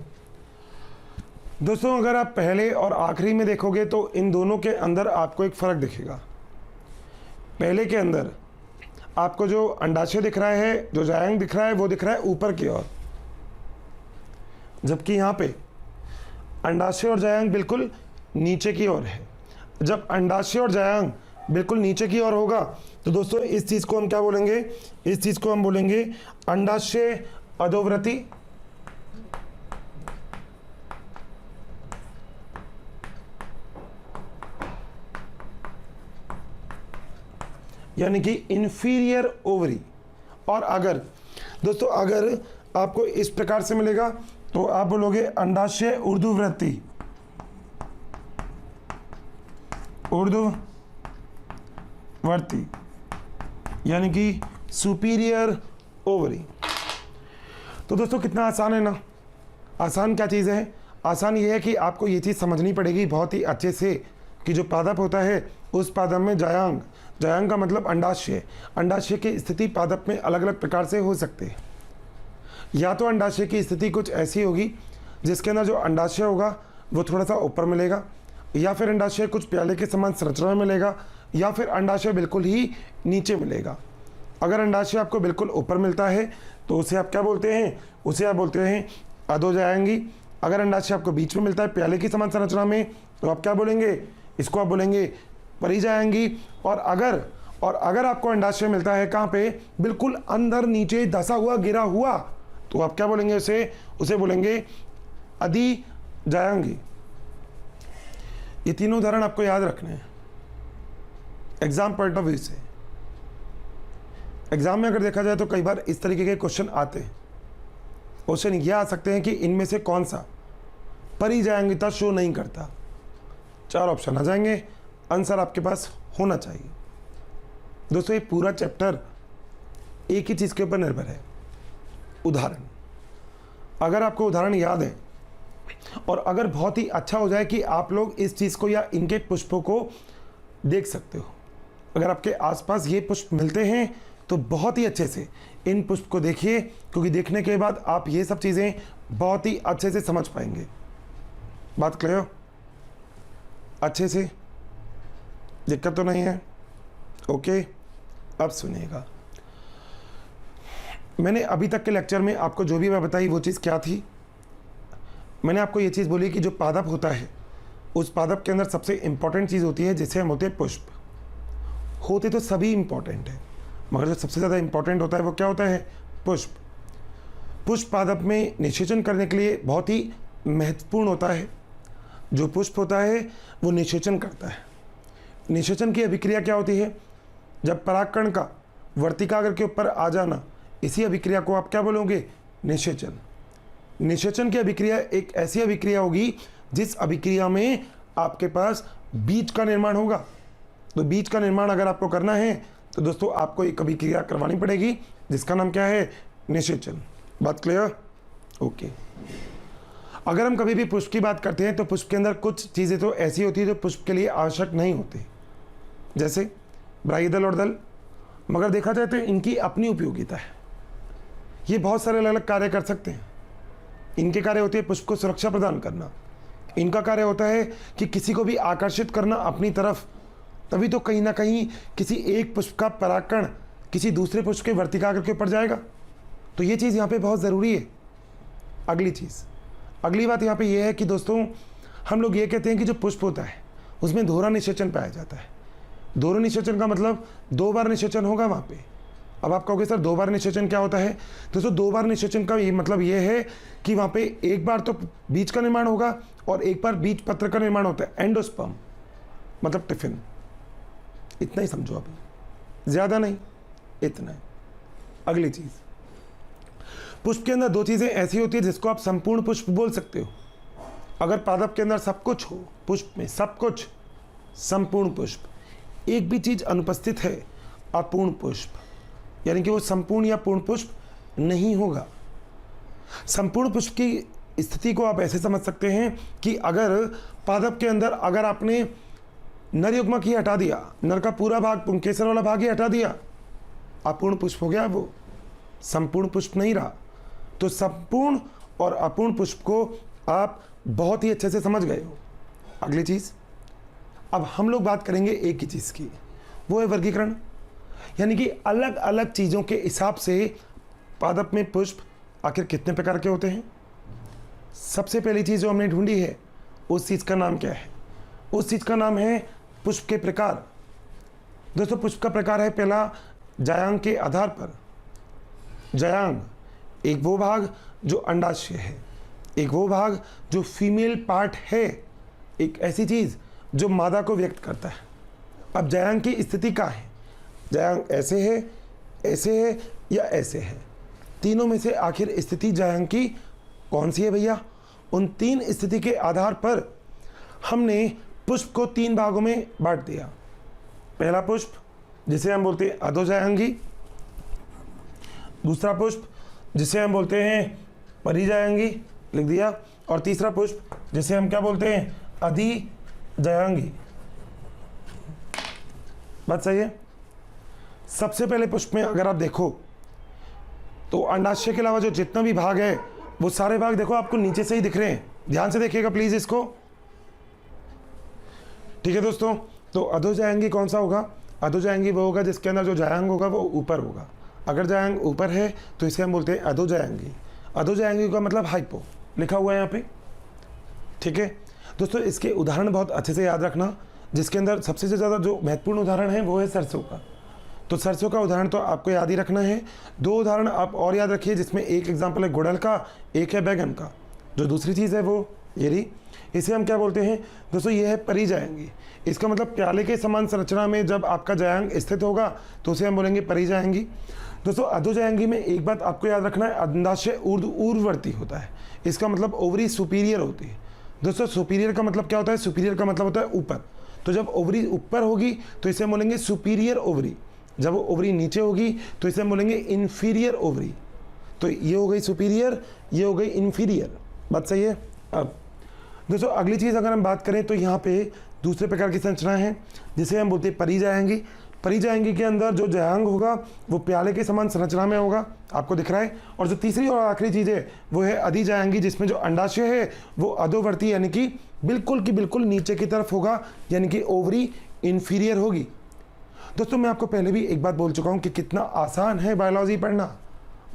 दोस्तों अगर आप पहले और आखिरी में देखोगे तो इन दोनों के अंदर आपको एक फ़र्क दिखेगा। पहले के अंदर आपको जो अंडाशय दिख रहा है, जो जायांग दिख रहा है, वो दिख रहा है ऊपर की ओर, जबकि यहाँ पे अंडाशय और जायांग बिल्कुल नीचे की ओर है। जब अंडाशय और जायांग बिल्कुल नीचे की ओर होगा तो दोस्तों इस चीज़ को हम क्या बोलेंगे? इस चीज़ को हम बोलेंगे अंडाशय अधोवृत्ति। यानी कि इंफीरियर ओवरी। और अगर दोस्तों अगर आपको इस प्रकार से मिलेगा तो आप बोलोगे अंडाशय ऊर्ध्ववृत्ति, ऊर्ध्ववर्ती, यानी कि सुपीरियर ओवरी। तो दोस्तों कितना आसान है ना? आसान क्या चीज़ है? आसान ये है कि आपको ये चीज़ समझनी पड़ेगी बहुत ही अच्छे से कि जो पादप होता है उस पादप में जायांग, जायांग का मतलब अंडाशय, अंडाशय की स्थिति पादप में अलग अलग प्रकार से हो सकते हैं। या तो अंडाशय की स्थिति कुछ ऐसी होगी जिसके अंदर जो अंडाशय होगा वो थोड़ा सा ऊपर मिलेगा, या फिर अंडाशय कुछ प्याले के समान संरचना में मिलेगा, या फिर अंडाशय बिल्कुल ही नीचे मिलेगा। अगर अंडाशय आपको बिल्कुल ऊपर मिलता है तो उसे आप क्या बोलते हैं, उसे आप बोलते हैं अधोजायांगी। अगर अंडाशय आपको बीच में मिलता है प्याले की समान संरचना में तो आप क्या बोलेंगे, इसको आप बोलेंगे परिजायांगी। और अगर आपको अंडाशय मिलता है कहाँ पे, बिल्कुल अंदर नीचे धसा हुआ गिरा हुआ, तो आप क्या बोलेंगे, उसे बोलेंगे अधिजायांगी। ये तीनों उदाहरण आपको याद रखने हैं एग्जाम पॉइंट ऑफ व्यू से। एग्जाम में अगर देखा जाए तो कई बार इस तरीके के क्वेश्चन आते हैं। क्वेश्चन ये आ सकते हैं कि इनमें से कौन सा परिजायांगिता शो नहीं करता। 4 ऑप्शन आ जाएंगे, आंसर आपके पास होना चाहिए। दोस्तों ये पूरा चैप्टर एक ही चीज़ के ऊपर निर्भर है, उदाहरण। अगर आपको उदाहरण याद है और अगर बहुत ही अच्छा हो जाए कि आप लोग इस चीज़ को या इनके पुष्पों को देख सकते हो, अगर आपके आसपास ये पुष्प मिलते हैं तो बहुत ही अच्छे से इन पुष्प को देखिए, क्योंकि देखने के बाद आप ये सब चीज़ें बहुत ही अच्छे से समझ पाएंगे। बात क्लियर, अच्छे से, दिक्कत तो नहीं है? ओके, अब सुनिएगा। मैंने अभी तक के लेक्चर में आपको जो भी मैं बताई वो चीज़ क्या थी। मैंने आपको ये चीज़ बोली कि जो पादप होता है उस पादप के अंदर सबसे इंपॉर्टेंट चीज़ होती है जिसे हम होते हैं पुष्प। होते तो सभी इंपॉर्टेंट है, मगर जो सबसे ज़्यादा इंपॉर्टेंट होता है वो क्या होता है, पुष्प। पुष्प पादप में निषेचन करने के लिए बहुत ही महत्वपूर्ण होता है। जो पुष्प होता है वो निषेचन करता है। निषेचन की अभिक्रिया क्या होती है, जब परागकण का वर्तिकाग्र के ऊपर आ जाना, इसी अभिक्रिया को आप क्या बोलोगे, निषेचन। निषेचन की अभिक्रिया एक ऐसी अभिक्रिया होगी जिस अभिक्रिया में आपके पास बीज का निर्माण होगा। तो बीज का निर्माण अगर आपको करना है तो दोस्तों आपको एक अभिक्रिया करवानी पड़ेगी जिसका नाम क्या है, निषेचन। बात क्लियर? ओके। अगर हम कभी भी पुष्प की बात करते हैं तो पुष्प के अंदर कुछ चीज़ें तो ऐसी होती है जो पुष्प के लिए आवश्यक नहीं होती, जैसे बाह्य दल और दल, मगर देखा जाए तो इनकी अपनी उपयोगिता है। ये बहुत सारे अलग अलग कार्य कर सकते हैं। इनके कार्य होते हैं पुष्प को सुरक्षा प्रदान करना, इनका कार्य होता है कि किसी को भी आकर्षित करना अपनी तरफ, तभी तो कहीं ना कहीं किसी एक पुष्प का परागकण किसी दूसरे पुष्प के वर्तिकाग्र के ऊपर जाएगा। तो ये चीज़ यहाँ पे बहुत ज़रूरी है। अगली बात यहाँ पे ये है कि दोस्तों हम लोग ये कहते हैं कि जो पुष्प होता है उसमें दोहरा निषेचन पाया जाता है। दोहरा निषेचन का मतलब 2 बार निषेचन होगा वहाँ पे। अब आप कहोगे सर 2 बार निषेचन क्या होता है? दोस्तों 2 बार निषेचन का ये मतलब ये है कि वहाँ पे एक बार तो बीज का निर्माण होगा और एक बार बीज पत्र का निर्माण होता है, एंडोस्पर्म मतलब टिफिन। इतना ही समझो, अभी ज़्यादा नहीं, इतना है। अगली चीज़, पुष्प के अंदर 2 चीज़ें ऐसी होती है जिसको आप संपूर्ण पुष्प बोल सकते हो। अगर पादप के अंदर सब कुछ हो, पुष्प में सब कुछ, संपूर्ण पुष्प, एक भी चीज़ अनुपस्थित है, अपूर्ण पुष्प, यानी कि वो संपूर्ण या पूर्ण पुष्प नहीं होगा। संपूर्ण पुष्प की स्थिति को आप ऐसे समझ सकते हैं कि अगर पादप के अंदर अगर आपने नर युग्मक ही हटा दिया, नर का पूरा भाग, पुंकेसर वाला भाग ही हटा दिया, अपूर्ण पुष्प हो गया, वो संपूर्ण पुष्प नहीं रहा। तो संपूर्ण और अपूर्ण पुष्प को आप बहुत ही अच्छे से समझ गए हो। अगली चीज़, अब हम लोग बात करेंगे एक ही चीज़ की, वो है वर्गीकरण, यानी कि अलग अलग चीज़ों के हिसाब से पादप में पुष्प आखिर कितने प्रकार के होते हैं। सबसे पहली चीज़ जो हमने ढूंढी है उस चीज़ का नाम क्या है? उस चीज़ का नाम है पुष्प के प्रकार। दोस्तों पुष्प का प्रकार है पहला, जायांग के आधार पर। जायांग एक वो भाग जो अंडाशय है, एक वो भाग जो फीमेल पार्ट है, एक ऐसी चीज़ जो मादा को व्यक्त करता है। अब जायांग की स्थिति क्या है? जायांग ऐसे है, ऐसे है या ऐसे है? तीनों में से आखिर स्थिति जायांग की कौन सी है भैया? उन 3 स्थिति के आधार पर हमने पुष्प को 3 भागों में बांट दिया। पहला पुष्प जिसे हम बोलते हैं अधोजायांगी, दूसरा पुष्प जिसे हम बोलते हैं परिजायांगी, लिख दिया, और तीसरा पुष्प जिसे हम क्या बोलते हैं, अधिजयांगी। बात सही है। सबसे पहले पुष्प में अगर आप देखो तो अंडाशय के अलावा जो जितना भी भाग है वो सारे भाग देखो आपको नीचे से ही दिख रहे हैं। ध्यान से देखिएगा प्लीज इसको। ठीक है दोस्तों, तो अधोजायांगी कौन सा होगा? अधोजायांगी वो होगा जिसके अंदर जो जायांग होगा वो ऊपर होगा। अगर जायांग ऊपर है तो इसे हम बोलते हैं अधोजायांगी। अधोजायांगी का मतलब हाइपो लिखा हुआ है यहाँ पे। ठीक है दोस्तों, इसके उदाहरण बहुत अच्छे से याद रखना, जिसके अंदर सबसे ज़्यादा जो महत्वपूर्ण उदाहरण है वो है सरसों का। तो सरसों का उदाहरण तो आपको याद ही रखना है। 2 उदाहरण आप और याद रखिए, जिसमें एक एग्जाम्पल है गुड़हल का, एक है बैगन का। जो दूसरी चीज़ है वो ये रही, इसे हम क्या बोलते हैं दोस्तों, ये है परिजायांगी। इसका मतलब प्याले के समान संरचना में जब आपका जायांग स्थित होगा तो उसे हम बोलेंगे परिजायांगी। दोस्तों अधोजायांगी में एक बात आपको याद रखना है, अंडाशय ऊर्ध्ववर्ती होता है। इसका मतलब ओवरी सुपीरियर होती है। दोस्तों सुपीरियर का मतलब क्या होता है? सुपीरियर का मतलब होता है ऊपर। तो जब ओवरी ऊपर होगी तो इसे हम बोलेंगे सुपीरियर ओवरी। जब वो ओवरी नीचे होगी तो इसे हम बोलेंगे इन्फीरियर ओवरी। तो ये हो गई सुपीरियर, ये हो गई इन्फीरियर। बात सही है। अब दोस्तों अगली चीज़ अगर हम बात करें तो यहाँ पे दूसरे प्रकार की संरचना है जिसे हम बोलते हैं परिजायांगी। परिजायांगी के अंदर जो जायांग होगा वो प्याले के समान संरचना में होगा, आपको दिख रहा है। और जो तीसरी और आखिरी चीज़ है वो है अधिजायांगी, जिसमें जो अंडाशय है वो अधोवर्ती यानी कि बिल्कुल की बिल्कुल नीचे की तरफ होगा, यानी कि ओवरी इन्फीरियर होगी। दोस्तों मैं आपको पहले भी एक बात बोल चुका हूँ कि कितना आसान है बायोलॉजी पढ़ना।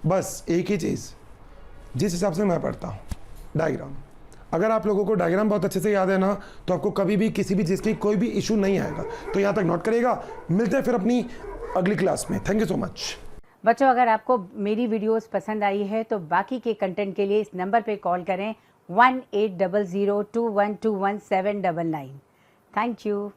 बस एक ही चीज़ जिस हिसाब से मैं पढ़ता हूँ, डायग्राम। अगर आप लोगों को डायग्राम बहुत अच्छे से याद है ना तो आपको कभी भी किसी भी चीज़ की कोई भी इशू नहीं आएगा। तो यहाँ तक नोट करिएगा। मिलते हैं फिर अपनी अगली क्लास में। Thank you so much. बच्चों अगर आपको मेरी वीडियोस पसंद आई है तो बाकी के कंटेंट के लिए इस नंबर पे कॉल करें 180021217999। Thank you.